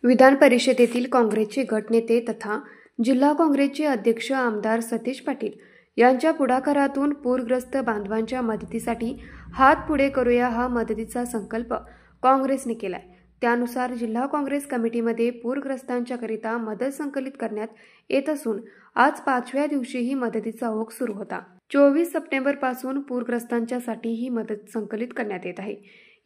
विधान परिषदेतील काँग्रेसचे गटनेते तथा जिल्हा काँग्रेसचे अध्यक्ष आमदार सतीश पाटील यांच्या पुढाकारातून पूरग्रस्त बांधवांच्या मदतीसाठी हात पुढे करूया हा मदतीचा संकल्प काँग्रेसने केलाय। त्यानुसार जिल्हा काँग्रेस कमिटीमध्ये पूरग्रस्तांच्याकरिता मदत संकलित करण्यात येत असून आज 5व्या दिवशीही मदतीचा ओघ सुरू होता। 24 सप्टेंबर पासून पूरग्रस्तांच्यासाठी ही मदत संकलित करण्यात येत आहे।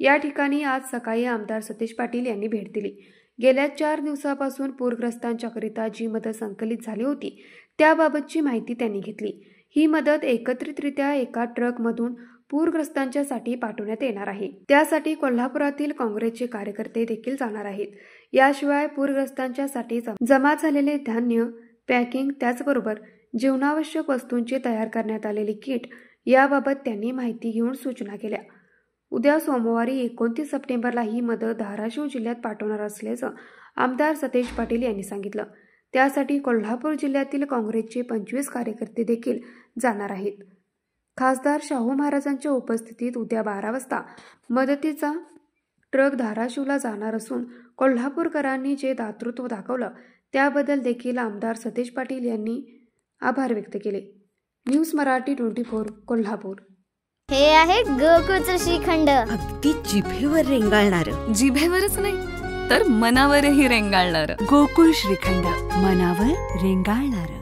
या ठिकाणी आज सकाळी आमदार सतीश पाटील यांनी भेट दिली। गेल्या 4 दिवसापासून पूरग्रस्तांच्याकरिता जी मदत संकलित झाली होती त्याबाबतची माहिती त्यांनी घेतली। ही मदत एकत्रितरित्या एका ट्रकमधून पूरग्रस्तांच्यासाठी पाठवण्यात येणार आहे। त्यासाठी कोल्हापुरातील काँग्रेसचे कार्यकर्ते देखील जाणार आहेत। याशिवाय पूरग्रस्तांच्यासाठी जमा झालेले धान्य, पॅकिंग त्याचबरोबर जीवनावश्यक वस्तूंची तयार करण्यात आलेली किट याबाबत त्यांनी माहिती घेऊन सूचना केल्या। उद्या सोमवारी 29 सप्टेंबरला ही मदत धाराशिव जिल्ह्यात पाठवणार असल्याचं आमदार सतीश पाटील यांनी सांगितलं। त्यासाठी कोल्हापूर जिल्ह्यातील काँग्रेसचे 25 कार्यकर्ते देखील जाणार आहेत। खासदार शाहू महाराजांच्या उपस्थितीत उद्या 12 वाजता मदतीचा ट्रक धाराशिवला जाणार असून कोल्हापूरकरांनी जे दातृत्व दाखवलं त्याबद्दल देखील आमदार सतीश पाटील यांनी आभार व्यक्त केले। न्यूज मराठी 24 कोल्हापूर। हे आहे गोकुळचं श्रीखंड, अगदी जिभेवर रेंगाळणार। जिभेवरच नाही तर मनावरही रेंगाळणार। गोकुळ श्रीखंड, मनावर रेंगाळणार।